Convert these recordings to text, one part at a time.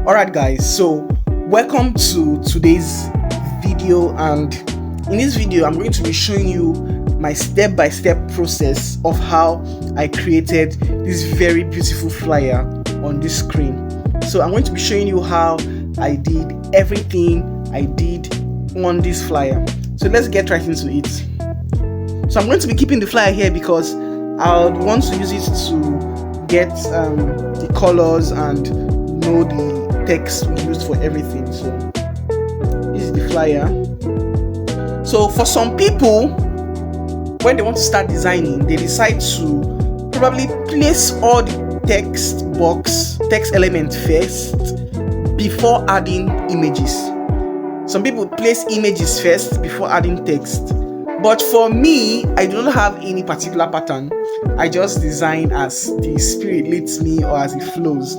Alright guys, so welcome to today's video, and in this video I'm going to be showing you my step-by-step process of how I created this very beautiful flyer on this screen. So I'm going to be showing you how I did everything I did on this flyer. So let's get right into it. So I'm going to be keeping the flyer here because I would want to use it to get the colors and know the text we used for everything. So this is the flyer. So for some people, when they want to start designing, they decide to probably place all the text element first before adding images. Some people place images first before adding text. But for me, I do not have any particular pattern. I just design as the spirit leads me or as it flows.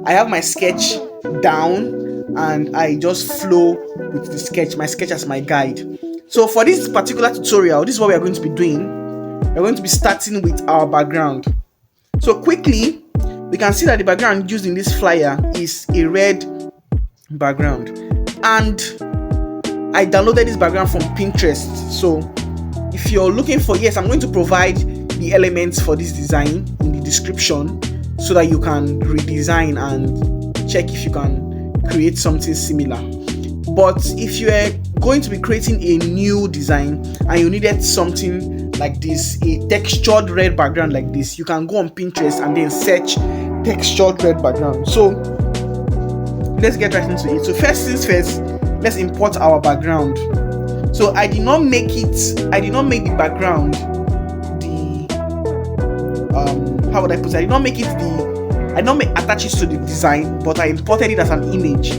I have my sketch down and I just flow with the sketch, my sketch as my guide. So for this particular tutorial, this is what we are going to be doing. We're going to be starting with our background. So quickly, we can see that the background used in this flyer is a red background. And I downloaded this background from Pinterest. So if you're looking for, yes, I'm going to provide the elements for this design in the description so that you can redesign and check if you can create something similar. But if you are going to be creating a new design and you needed something like this, a textured red background like this, you can go on Pinterest and then search textured red background. So let's get right into it. So first things first, let's import our background. So I did not make the background how would I put it? I did not attach it to the design, but I imported it as an image.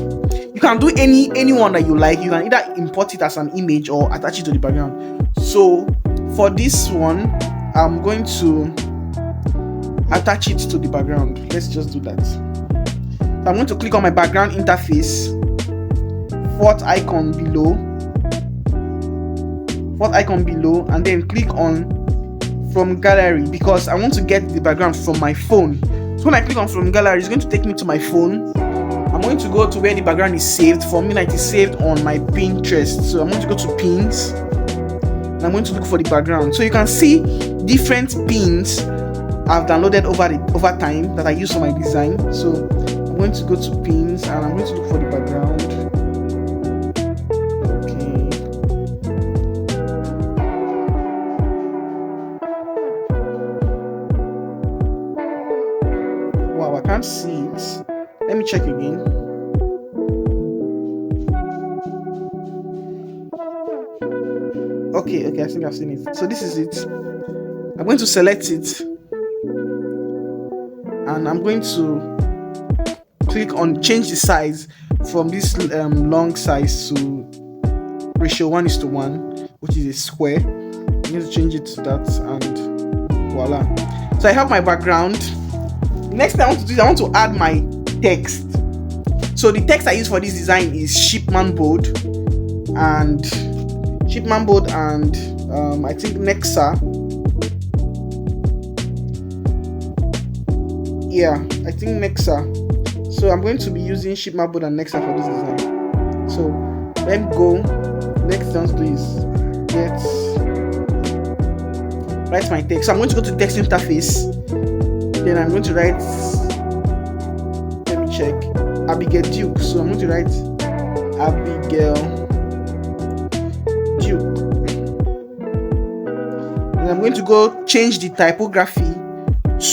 You can do any one that you like. You can either import it as an image or attach it to the background. So for this one, I'm going to attach it to the background. Let's just do that. So I'm going to click on my background interface, fourth icon below, and then click on from gallery because I want to get the background from my phone. So when I click on from gallery, it's going to take me to my phone. I'm going to go to where the background is saved. For me, like, it's saved on my Pinterest. So I'm going to go to pins and I'm going to look for the background. So you can see different pins I've downloaded over time that I use for my design. So I'm going to go to pins and I'm going to look for the background. Wow, I can't see it. Let me check again. Okay, I think I've seen it. So this is it. I'm going to select it and I'm going to click on change the size from this long size to ratio 1:1, which is a square. I'm going to change it to that and voila. So I have my background. Next thing I want to do is I want to add my text. So the text I use for this design is shipman board and I think Nexa. Yeah, I think Nexa. So I'm going to be using shipman board and Nexa for this design. So let me go. Next thing to do is write my text. So I'm going to go to text interface. Then I'm going to write, let me check, Abigail Duke. So I'm going to write Abigail Duke. And I'm going to go change the typography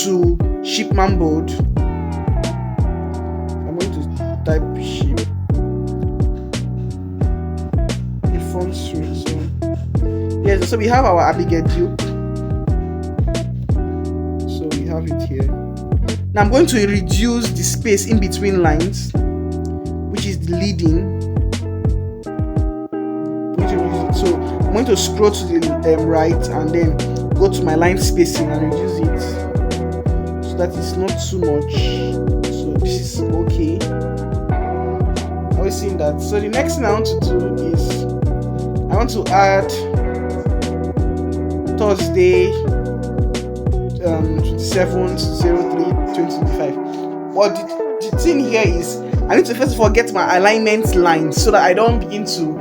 to shipman board. I'm going to type ship. The font string. So yes, so we have our Abigail Duke. Have it here. Now I'm going to reduce the space in between lines, which is the leading. So I'm going to scroll to the right and then go to my line spacing and reduce it so that it's not too much. So this is okay. Are we seeing that? So the next thing I want to do is I want to add Thursday 27/03/2025. But the thing here is I need to first of all get my alignment lines so that I don't begin to,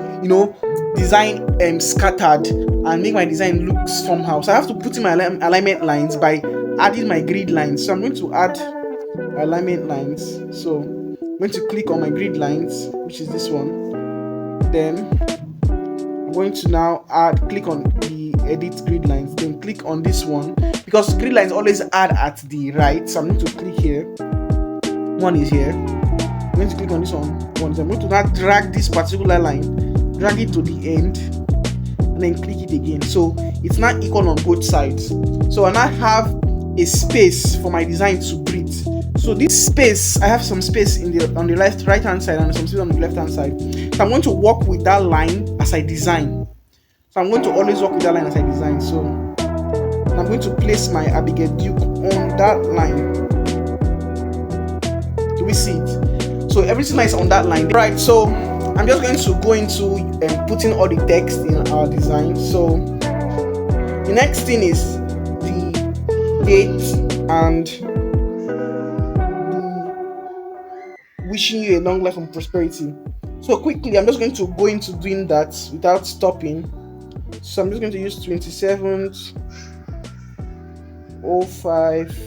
design scattered and make my design look somehow. So I have to put in my alignment lines by adding my grid lines. So I'm going to add alignment lines. So I'm going to click on my grid lines, which is this one. Then I'm going to now click on the edit grid lines, then click on this one, because grid lines always add at the right. So I'm going to click here. One is here. I'm going to click on this one. So I'm going to now drag this particular line, drag it to the end, and then click it again. So it's now equal on both sides. So I now have a space for my design to breathe. So this space, I have some space on the right hand side and some space on the left hand side. So I'm going to work with that line as I design. So I'm going to always work with that line as I design. So I'm going to place my Abigail Duke on that line. Do we see it? So everything is on that line. Right, so I'm just going to go into putting all the text in our design. So the next thing is the date and wishing you a long life and prosperity. So quickly, I'm just going to go into doing that without stopping. So I'm just going to use 27th 05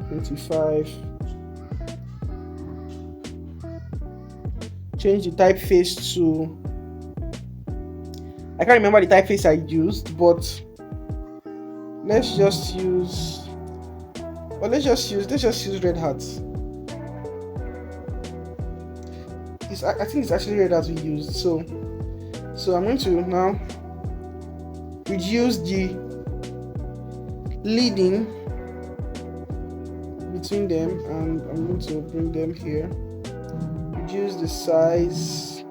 25. Change the typeface to, I can't remember the typeface I used, but let's just use Red Hat. I think it's actually Red Hat we used. So I'm going to now reduce the leading between them, and I'm going to bring them here. Reduce the size.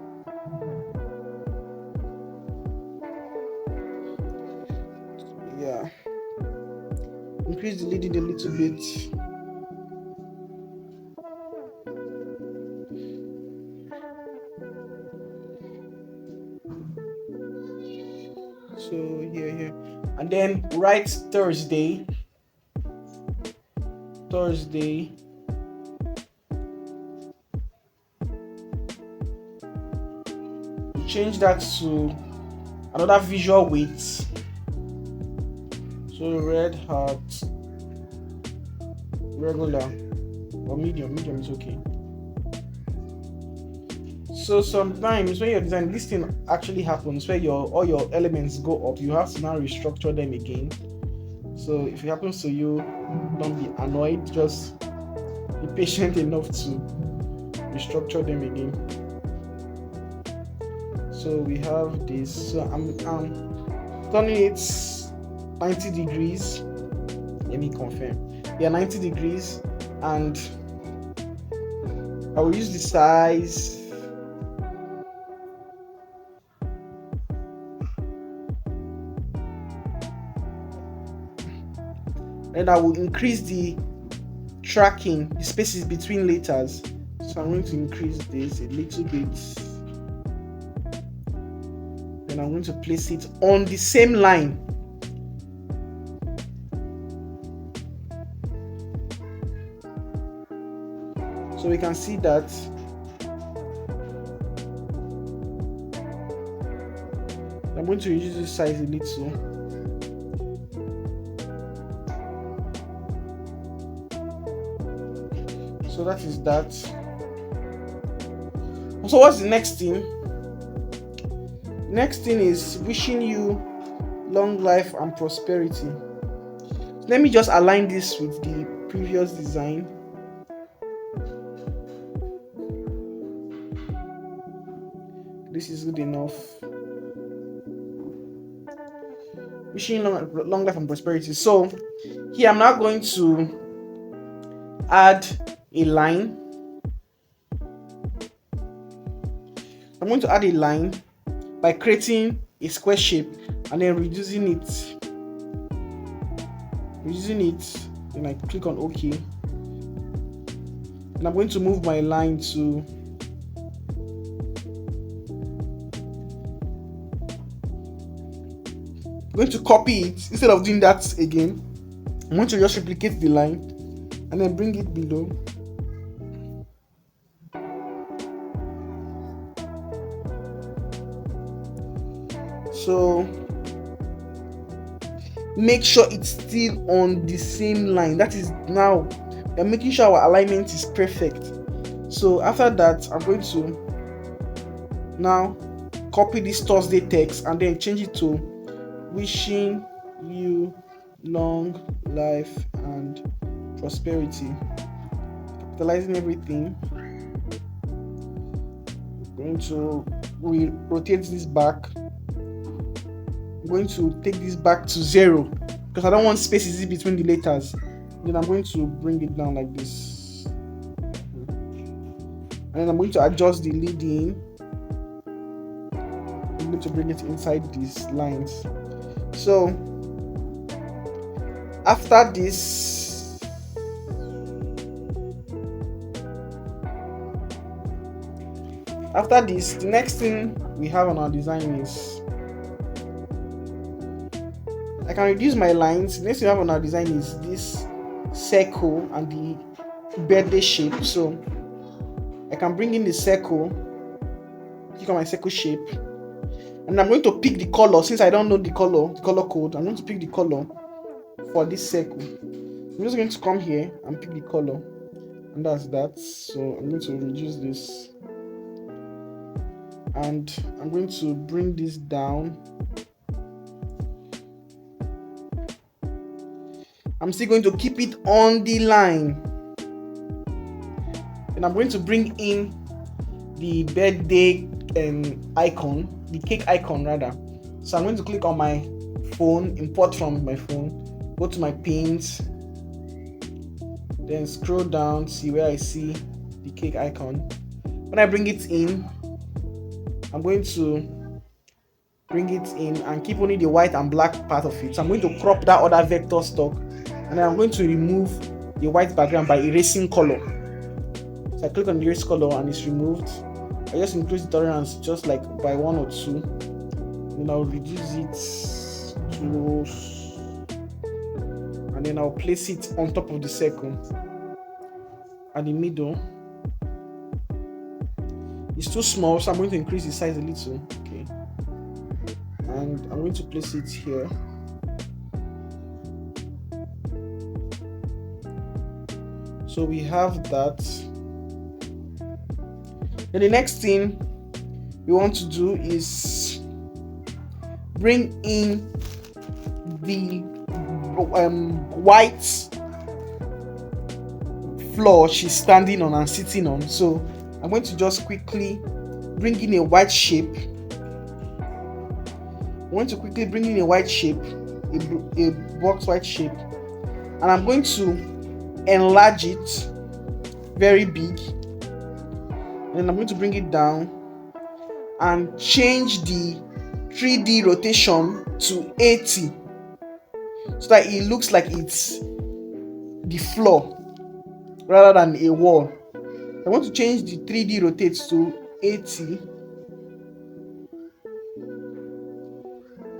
Yeah. Increase the leading a little bit. So here, and then write Thursday. Change that to another visual weight. So Red Hat regular or medium is okay. So sometimes when you're designing, this thing actually happens where all your elements go up. You have to now restructure them again. So if it happens to you, don't be annoyed. Just be patient enough to restructure them again. So we have this. So I'm turning it 90 degrees. Let me confirm. Yeah, 90 degrees, and I will use the size. And I will increase the tracking, the spaces between letters. So I'm going to increase this a little bit. Then I'm going to place it on the same line. So we can see that I'm going to reduce the size a little. So that is that. So what's the next thing? Next thing is wishing you long life and prosperity. Let me just align this with the previous design. This is good enough. Wishing long life and prosperity. So here I'm now going to add a line. I'm going to add a line by creating a square shape and then reducing it. Then I click on OK. And I'm going to move my line to I'm going to copy it. Instead of doing that again, I'm going to just replicate the line and then bring it below. So make sure it's still on the same line. That is, now we're making sure our alignment is perfect. So after that, I'm going to now copy this Thursday text and then change it to wishing you long life and prosperity, capitalizing everything. I'm going to rotate this back. I'm going to take this back to 0 because I don't want spaces in between the letters. Then I'm going to bring it down like this, and then I'm going to adjust the leading. I'm going to bring it inside these lines. So after this, the next thing we have on our design is, I can reduce my lines. The next thing we have on our design is this circle and the birthday shape. So I can bring in the circle, click on my circle shape, and I'm going to pick the color. Since I don't know the color code, I'm going to pick the color for this circle. I'm just going to come here and pick the color, and that's that. So I'm going to reduce this, and I'm going to bring this down. I'm still going to keep it on the line. And I'm going to bring in the birthday icon, the cake icon rather. So I'm going to click on my phone, import from my phone, go to my pins, then scroll down, see where I see the cake icon. When I bring it in, I'm going to bring it in and keep only the white and black part of it. So I'm going to crop that other vector stock, and then I'm going to remove the white background by erasing color. So I click on the erase color and it's removed. I just increase the tolerance just like by 1 or 2. Then I'll reduce it to, and then I'll place it on top of the circle at the middle. It's too small, so I'm going to increase the size a little. Okay, and I'm going to place it here. So we have that. Then the next thing we want to do is bring in the white floor she's standing on and sitting on. So I'm going to just quickly bring in a white shape. I'm going to quickly bring in a white shape, a box white shape, and I'm going to enlarge it very big. And I'm going to bring it down and change the 3D rotation to 80 so that it looks like it's the floor rather than a wall. I want to change the 3D rotate to 80.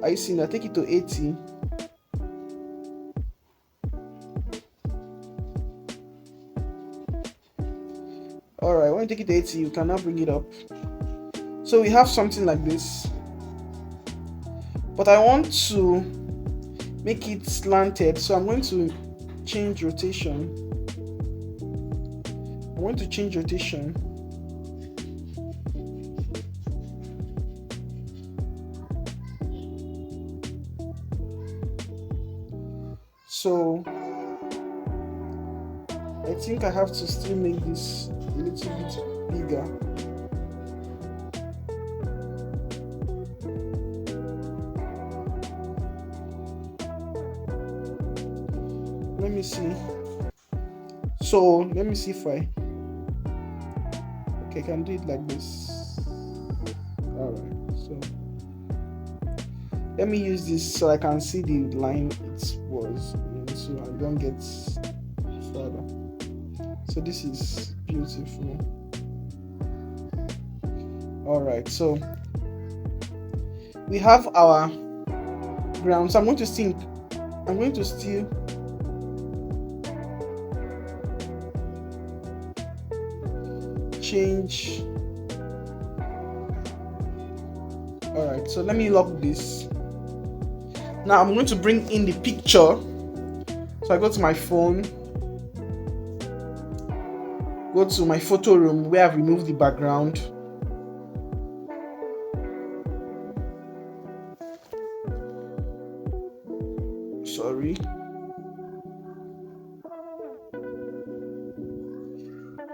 Are you seeing that? Take it to 80. Alright, when you take it to 80, you can now bring it up. So we have something like this. But I want to make it slanted, so I'm going to change rotation. I'm going to change rotation. So I think I have to still make this a little bit bigger. Let me see. So let me see if I can do it like this. Alright, so let me use this so I can see the line it was in, so I don't get further. So this is beautiful. Alright, so we have our ground. So I'm going to still change. Alright, so let me lock this. Now I'm going to bring in the picture. So I go to my phone, go to my photo room where I've removed the background. Sorry.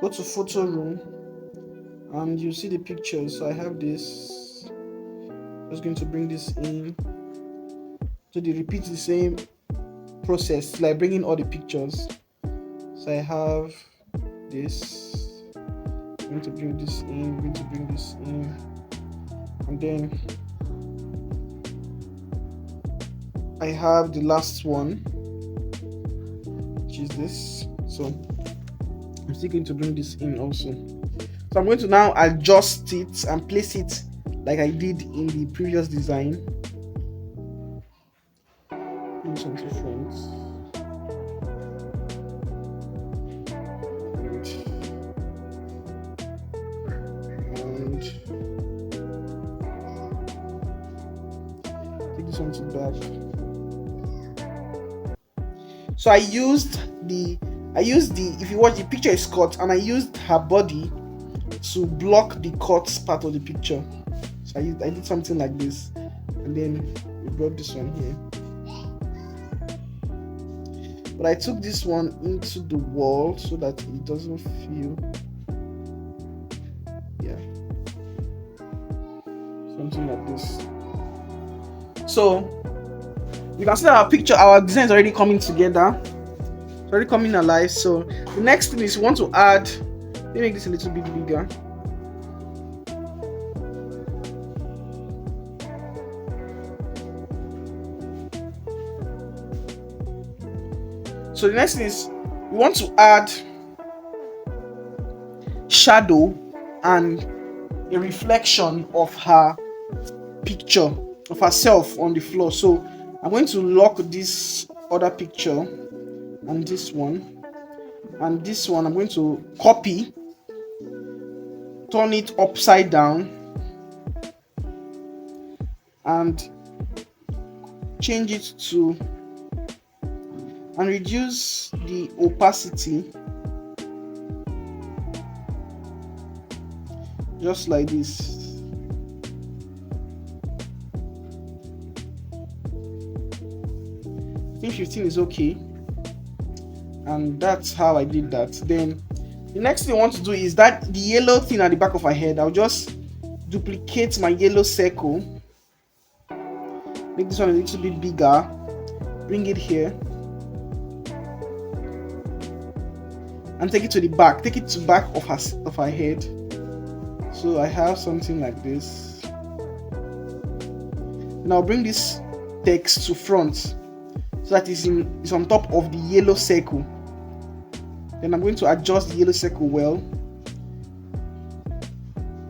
Go to photo room and you see the pictures. So I have this. Just going to bring this in. So they repeat the same process, like bringing all the pictures. So I have this. I'm going to bring this in. I'm going to bring this in, and then I have the last one, which is this. So I'm still going to bring this in also. So I'm going to now adjust it and place it like I did in the previous design. Bring some different. And take this one to the back. So I used the if you watch, the picture is cut, and I used her body to block the cut part of the picture. So I did something like this, and then we brought this one here. But I took this one into the wall so that it doesn't feel, yeah, something like this. So you can see that our design is already coming together. It's already coming alive. So the next thing is, you want to add, let me make this a little bit bigger. So the next thing is, we want to add shadow and a reflection of her picture of herself on the floor. So I'm going to lock this other picture and this one, and this one I'm going to copy, turn it upside down, and change it to, and reduce the opacity just like this. I think 15 is okay, and that's how I did that. Then the next thing I want to do is that the yellow thing at the back of her head, I'll just duplicate my yellow circle, make this one a little bit bigger, bring it here, and take it to the back, take it to the back of her head. So I have something like this. Now bring this text to front so that it's on top of the yellow circle. Then I'm going to adjust the yellow circle well.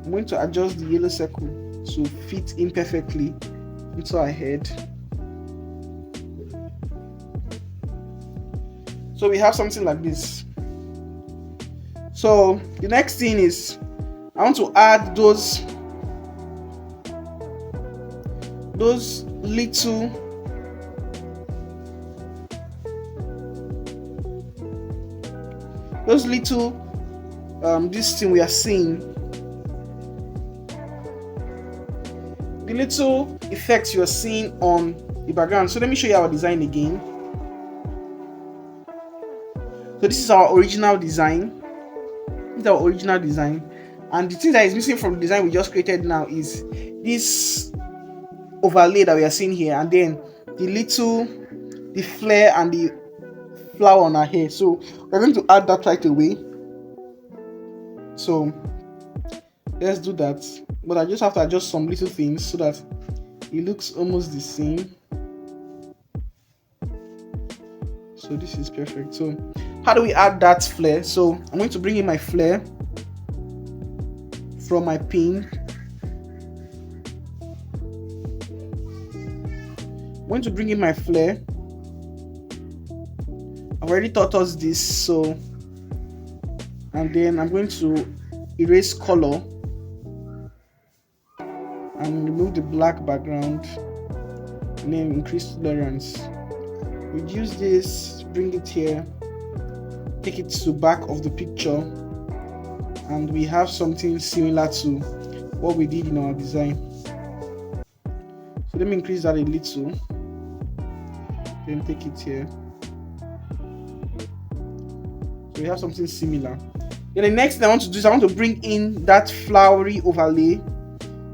I'm going to adjust the yellow circle to fit in perfectly into her head. So we have something like this. So the next thing is, I want to add those little this thing we are seeing, the little effects you are seeing on the background. So let me show you our design again. So this is our original design. This is our original design, and the thing that is missing from the design we just created now is this overlay that we are seeing here, and then the flare and the flower on her hair. So we're going to add that right away. So let's do that, but I just have to adjust some little things so that it looks almost the same. So this is perfect. So how do we add that flare? So I'm going to bring in my flare from my pin. I'm going to bring in my flare. I've already taught us this, so, and then I'm going to erase color and remove the black background, and then increase tolerance. Reduce this, bring it here, take it to the back of the picture, and we have something similar to what we did in our design. So let me increase that a little, then take it here. So we have something similar. Then the next thing I want to do is I want to bring in that flowery overlay.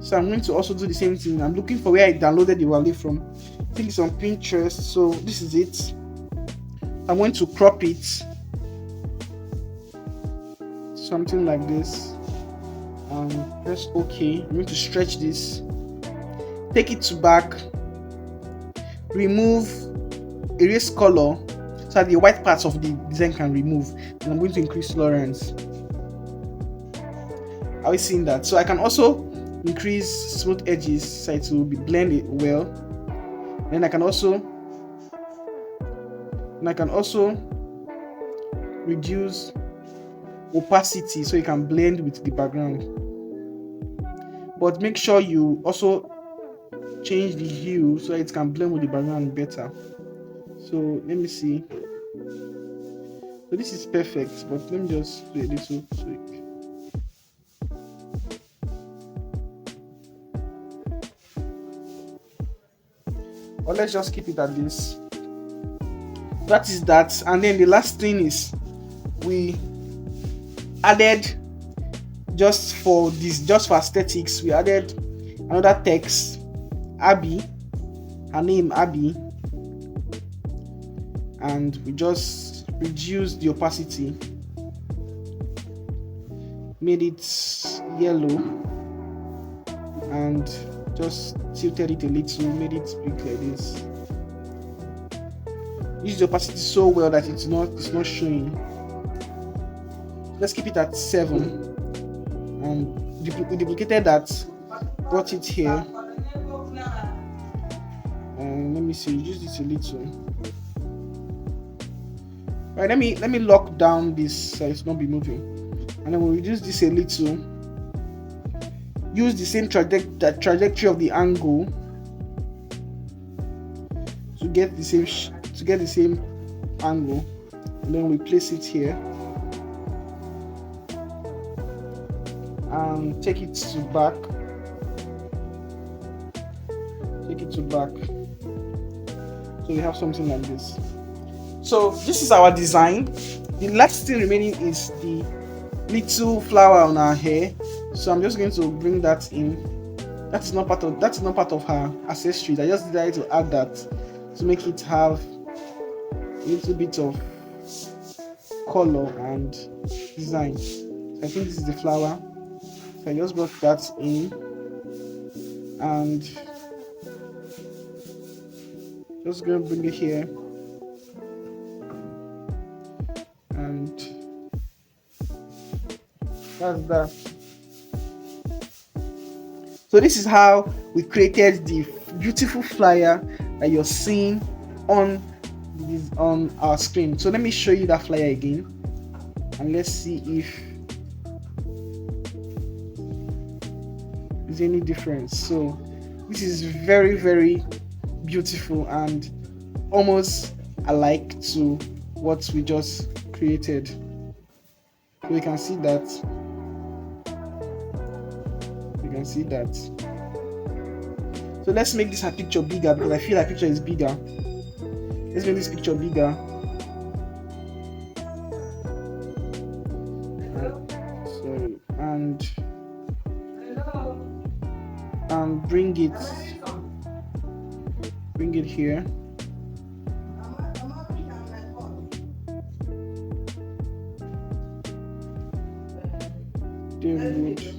So I'm going to also do the same thing. I'm looking for where I downloaded the overlay from. I think it's on Pinterest. So this is it. I'm going to crop it, something like this, and press OK. I'm going to stretch this, take it to back, remove, erase color so that the white parts of the design can remove, and I'm going to increase tolerance. Are we seeing that? So I can also increase smooth edges so it will be blended well. Then I can also reduce opacity so you can blend with the background. But make sure you also change the hue so it can blend with the background better. So let me see. So this is perfect, but let me just do a little tweak. Or let's just keep it at this. That is that. And then the last thing is we added, just for aesthetics, we added another text, Abby, her name Abby, and we just reduced the opacity, made it yellow, and just tilted it a little, made it big like this. Use the opacity so well that it's not showing. Let's keep it at 7, and we duplicated that, brought it here, and let me see, use this a little. Right, let me lock down this so it's not be moving, and then we'll reduce this a little. Use the same trajectory of the angle to get the same angle, and then we place it here and take it to back. So we have something like this. So this is our design. The last thing remaining is the little flower on our hair. So I'm just going to bring that in. That's not part of her accessories. I just decided to add that to make it have a little bit of color and design. So I think this is the flower. So I just brought that in and just going to bring it here, and that's that. So this is how we created the beautiful flyer that you're seeing on our screen. So let me show you that flyer again, and let's see if there's any difference. So this is very, very beautiful and almost alike to what we just created. So you can see that. So let's make this a picture bigger, because I feel like picture is bigger. Let's make this picture bigger. Sorry, and bring it here. David.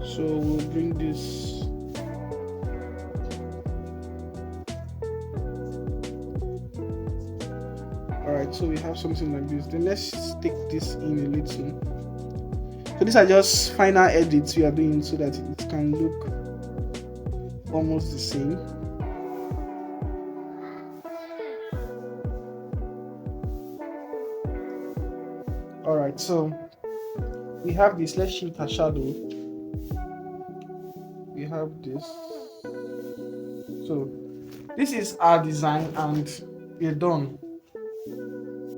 So we'll bring this. Alright, so we have something like this. Then let's stick this in a little. So these are just final edits we are doing so that it can look almost the same. right, so we have this. Let's shift her shadow. We have this. So this is our design and we're done.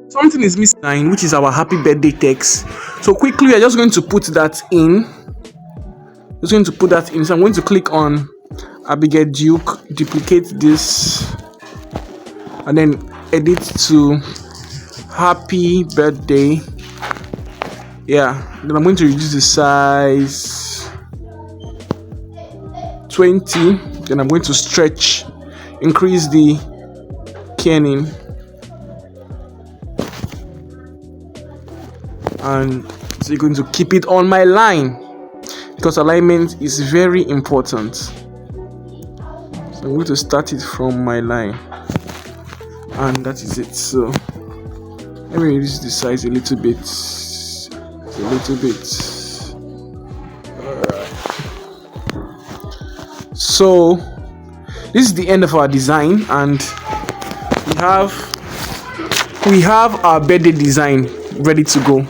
Something is missing, which is our happy birthday text. So quickly we are just going to put that in. Just going to put that in. So I'm going to click on Abigail Duke, duplicate this, and then edit to happy birthday. Yeah, then I'm going to reduce the size 20. Then I'm going to stretch, increase the kerning, and so you're going to keep it on my line because alignment is very important. So I'm going to start it from my line, and that is it. So let me reduce the size a little bit. Alright. So this is the end of our design, and we have our birthday design ready to go.